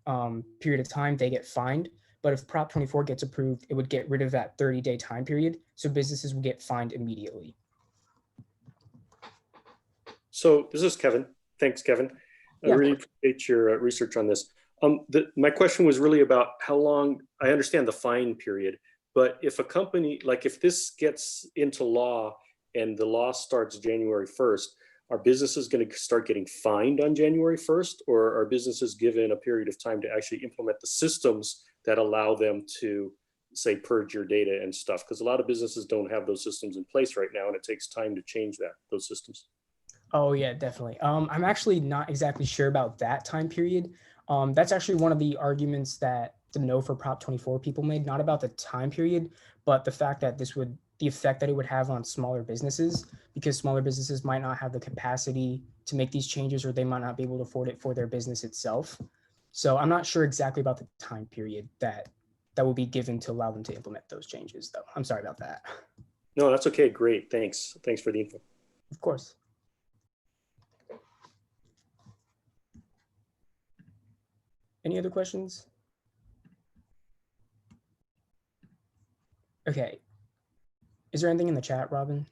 period of time, they get fined. But if Prop 24 gets approved, it would get rid of that 30-day time period. So businesses would get fined immediately. So this is Kevin. Thanks, Kevin. I really appreciate your research on this. My question was really about how long. I understand the fine period, but if a company, like if this gets into law and the law starts January 1st, are businesses going to start getting fined on January 1st, or are businesses given a period of time to actually implement the systems that allow them to, say, purge your data and stuff? Because a lot of businesses don't have those systems in place right now, and it takes time to change those systems. Oh yeah, definitely. I'm actually not exactly sure about that time period. That's actually one of the arguments that the No for Prop 24 people made, not about the time period, but the fact that the effect that it would have on smaller businesses, because smaller businesses might not have the capacity to make these changes, or they might not be able to afford it for their business itself. So I'm not sure exactly about the time period that will be given to allow them to implement those changes, though. I'm sorry about that. No, that's okay. Great. Thanks. Thanks for the info. Of course. Any other questions? Okay. Is there anything in the chat, Robin?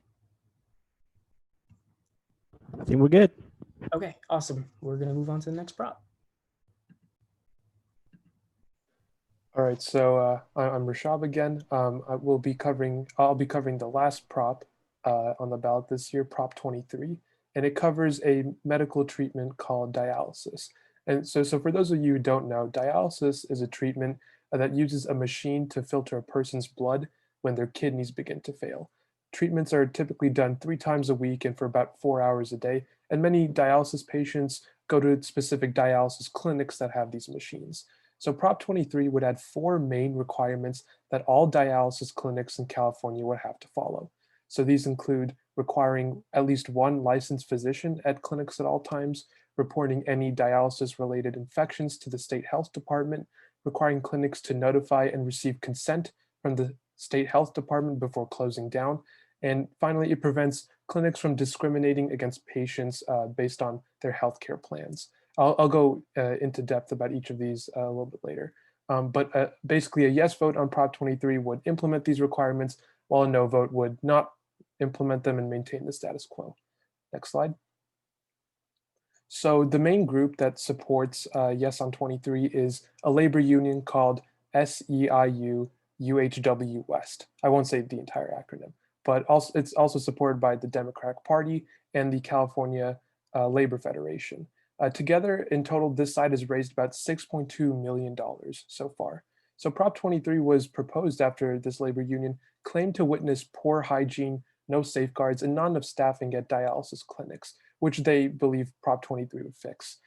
I think we're good. Okay, awesome. We're gonna move on to the next prop. All right, so I'm Rashab again. I'll be covering the last prop on the ballot this year, Prop 23, and it covers a medical treatment called dialysis. And so for those of you who don't know, dialysis is a treatment that uses a machine to filter a person's blood when their kidneys begin to fail. Treatments are typically done 3 times a week and for about 4 hours a day, and many dialysis patients go to specific dialysis clinics that have these machines. So Prop 23 would add 4 main requirements that all dialysis clinics in California would have to follow. So these include requiring at least 1 licensed physician at clinics at all times, reporting any dialysis-related infections to the state health department, requiring clinics to notify and receive consent from the state health department before closing down, and finally, it prevents clinics from discriminating against patients based on their healthcare plans. I'll go into depth about each of these a little bit later. But basically a yes vote on Prop 23 would implement these requirements, while a no vote would not implement them and maintain the status quo. Next slide. So the main group that supports yes on 23 is a labor union called SEIU UHW West. I won't say the entire acronym, but also it's also supported by the Democratic Party and the California Labor Federation. Together, in total, this side has raised about $6.2 million so far. So Prop 23 was proposed after this labor union claimed to witness poor hygiene, no safeguards, and not enough staffing at dialysis clinics, which they believe Prop 23 would fix.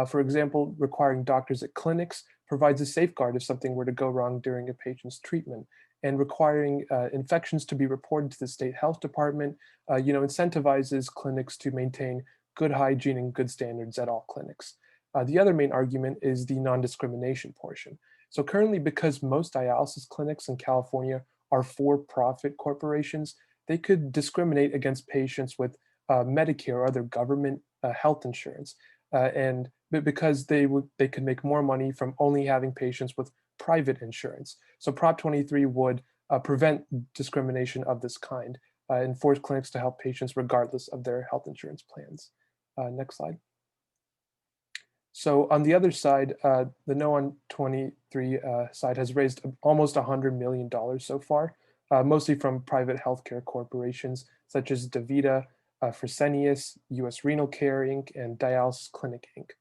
For example, requiring doctors at clinics provides a safeguard if something were to go wrong during a patient's treatment, and requiring infections to be reported to the state health department, incentivizes clinics to maintain good hygiene and good standards at all clinics. The other main argument is the non-discrimination portion. So currently, because most dialysis clinics in California are for-profit corporations, they could discriminate against patients with Medicare or other government health insurance, and because they could make more money from only having patients with private insurance. So Prop 23 would prevent discrimination of this kind and force clinics to help patients regardless of their health insurance plans. Next slide. So on the other side, the no on 23 side has raised almost $100 million so far, mostly from private healthcare corporations such as DaVita, Fresenius, US Renal Care Inc., and Dialysis Clinic Inc.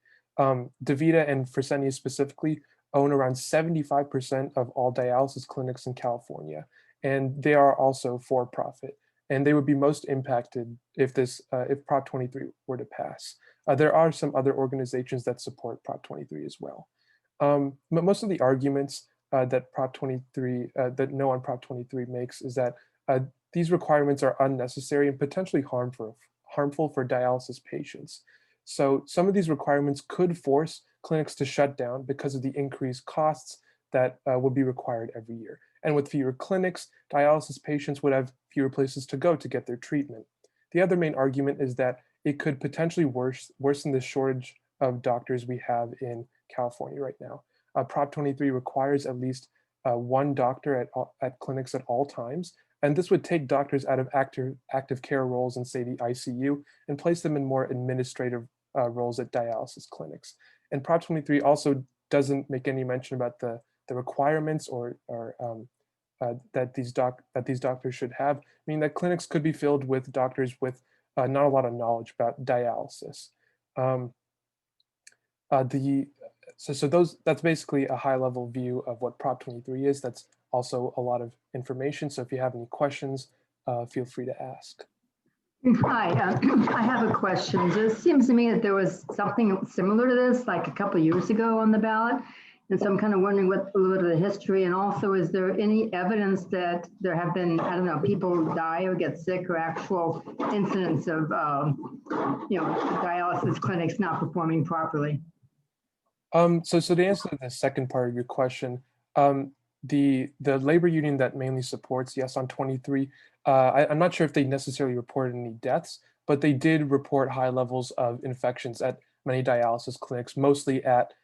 DaVita and Fresenius specifically own around 75% of all dialysis clinics in California, and they are also for profit. And they would be most impacted if Prop 23 were to pass. There are some other organizations that support Prop 23 as well. But most of the arguments that Prop 23, that no on Prop 23 makes is that these requirements are unnecessary and potentially harmful for dialysis patients. So some of these requirements could force clinics to shut down because of the increased costs that would be required every year. And with fewer clinics, dialysis patients would have fewer places to go to get their treatment. The other main argument is that it could potentially worsen the shortage of doctors we have in California right now. Prop 23 requires at least 1 doctor at clinics at all times, and this would take doctors out of active care roles in, say, the ICU and place them in more administrative roles at dialysis clinics. And Prop 23 also doesn't make any mention about the requirements or that these doctors should have. I mean, that clinics could be filled with doctors with not a lot of knowledge about dialysis. That's basically a high level view of what Prop 23 is. That's also a lot of information. So if you have any questions, feel free to ask. Hi, I have a question. It seems to me that there was something similar to this like a couple of years ago on the ballot. And so I'm kind of wondering what a little bit of the history, and also is there any evidence that there have been, I don't know, people die or get sick, or actual incidents of, dialysis clinics not performing properly? So to answer the second part of your question, the labor union that mainly supports yes on 23, I'm not sure if they necessarily reported any deaths, but they did report high levels of infections at many dialysis clinics, mostly at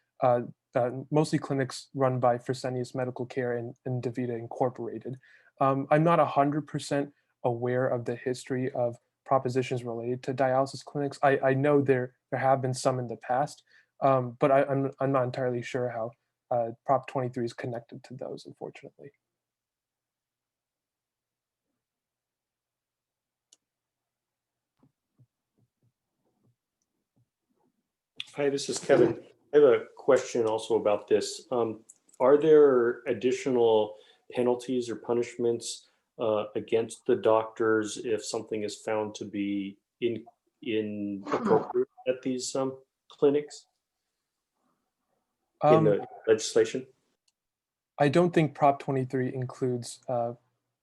mostly clinics run by Fresenius Medical Care and DaVita Incorporated. I'm not 100% aware of the history of propositions related to dialysis clinics. I know there have been some in the past, but I'm not entirely sure how Prop 23 is connected to those, unfortunately. Hi, this is Kevin. I have a question also about this. Are there additional penalties or punishments against the doctors if something is found to be inappropriate at these clinics in the legislation? I don't think Prop 23 includes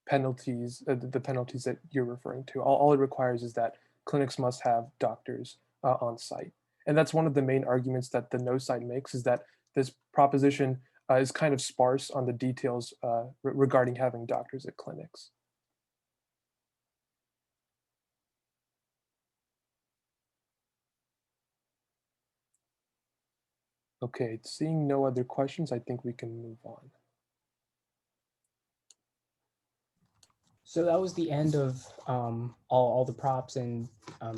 penalties, the penalties that you're referring to. All it requires is that clinics must have doctors on site. And that's one of the main arguments that the no side makes, is that this proposition is kind of sparse on the details regarding having doctors at clinics. Okay, seeing no other questions, I think we can move on. So that was the end of all the props and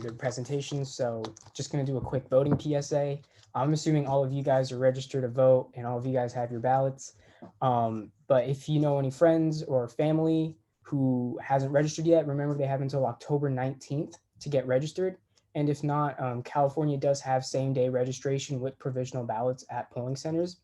the presentations. So just going to do a quick voting PSA. I'm assuming all of you guys are registered to vote and all of you guys have your ballots. But if you know any friends or family who hasn't registered yet, remember they have until October 19th to get registered. And if not, California does have same-day registration with provisional ballots at polling centers.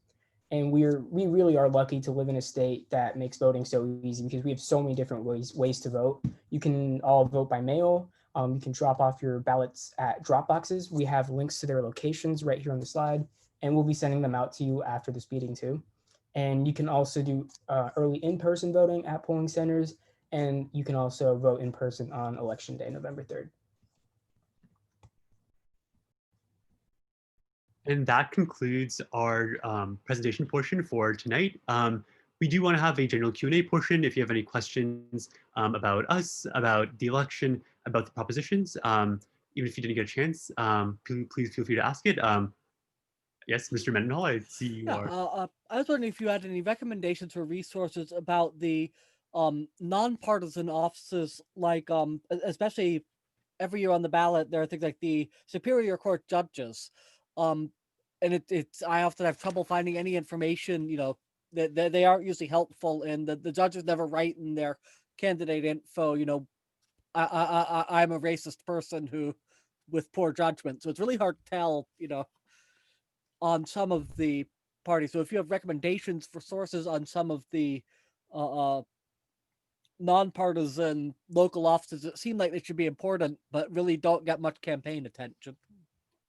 And we really are lucky to live in a state that makes voting so easy, because we have so many different ways to vote. You can all vote by mail. You can drop off your ballots at drop boxes. We have links to their locations right here on the slide, and we'll be sending them out to you after this meeting too. And you can also do early in-person voting at polling centers, and you can also vote in person on Election Day, November 3rd. And that concludes our presentation portion for tonight. We do want to have a general Q&A portion. If you have any questions about us, about the election, about the propositions, even if you didn't get a chance, please feel free to ask it. Yes, Mr. Mendenhall, I see you are. I was wondering if you had any recommendations or resources about the nonpartisan offices, like especially every year on the ballot, there are things like the Superior Court judges. And it's I often have trouble finding any information, that they aren't usually helpful, and the judges never write in their candidate info, I'm a racist person who with poor judgment. So it's really hard to tell, on some of the parties. So if you have recommendations for sources on some of the nonpartisan local offices that seem like they should be important, but really don't get much campaign attention.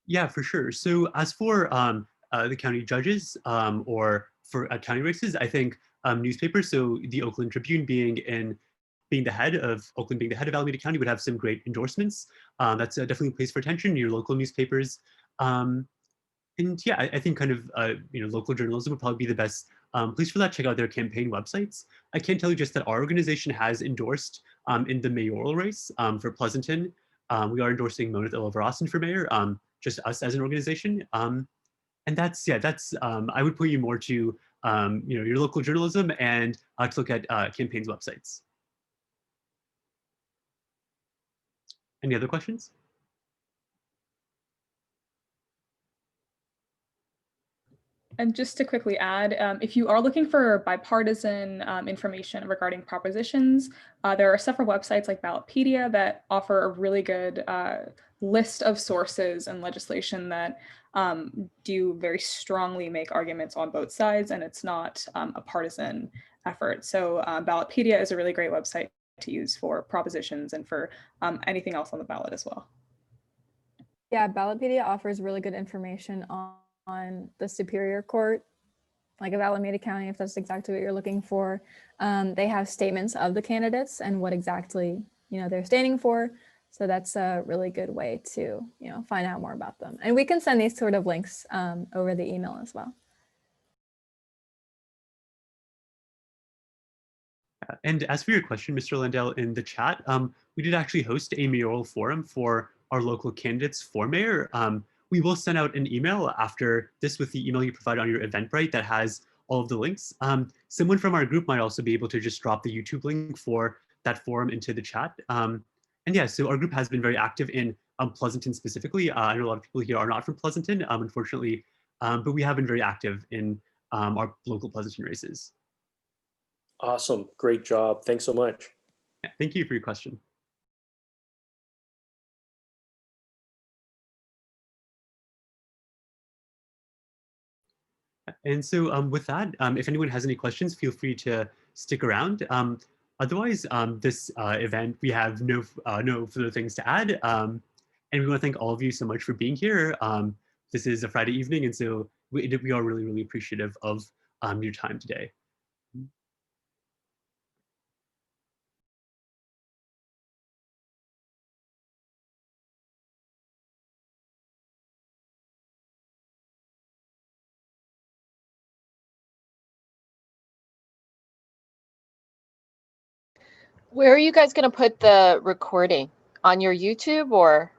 Yeah, for sure. So as for the county judges or for county races, I think newspapers, so the Oakland Tribune being the head of Alameda County, would have some great endorsements. That's definitely a place for attention, your local newspapers. And yeah, I think kind of local journalism would probably be the best place for that. Check out their campaign websites. I can tell you just that our organization has endorsed in the mayoral race for Pleasanton. We are endorsing Monith Ilavarosan for mayor, just us as an organization. And that's I would point you more to your local journalism and to look at campaigns websites. Any other questions? And just to quickly add, if you are looking for bipartisan information regarding propositions, there are several websites like Ballotpedia that offer a really good list of sources and legislation that do very strongly make arguments on both sides, and it's not a partisan effort. So Ballotpedia is a really great website to use for propositions and for anything else on the ballot as well. Yeah, Ballotpedia offers really good information on the Superior Court, like of Alameda County, if that's exactly what you're looking for. They have statements of the candidates and what exactly they're standing for. So that's a really good way to find out more about them. And we can send these sort of links over the email as well. And as for your question, Mr. Landell, in the chat, we did actually host a mayoral forum for our local candidates for mayor. we will send out an email after this with the email you provide on your Eventbrite that has all of the links. Someone from our group might also be able to just drop the YouTube link for that forum into the chat. And yeah, so our group has been very active in Pleasanton specifically. I know a lot of people here are not from Pleasanton, unfortunately, but we have been very active in our local Pleasanton races. Awesome. Great job. Thanks so much. Yeah, thank you for your question. And so with that, if anyone has any questions, feel free to stick around. Otherwise, this event, we have no further things to add. And we want to thank all of you so much for being here. This is a Friday evening, and so we are really, really appreciative of your time today. Where are you guys going to put the recording? On your YouTube or?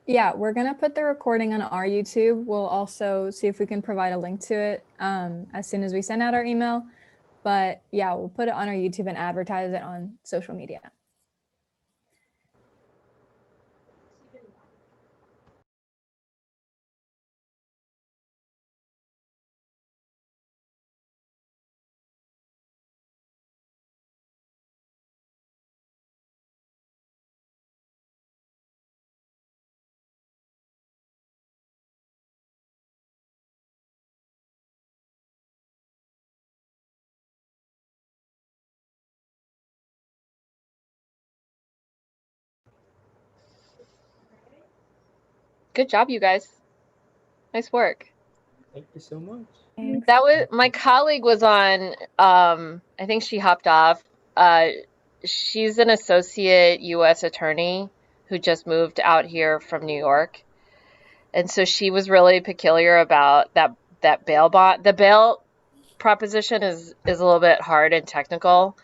Yeah, we're going to put the recording on our YouTube. We'll also see if we can provide a link to it as soon as we send out our email. But yeah, we'll put it on our YouTube and advertise it on social media. Good job, you guys. Nice work. Thank you so much. Thanks. That was my colleague was on. I think she hopped off. She's an associate U.S. attorney who just moved out here from New York, and so she was really peculiar about that bail bond. The bail proposition is a little bit hard and technical,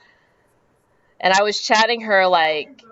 and I was chatting her like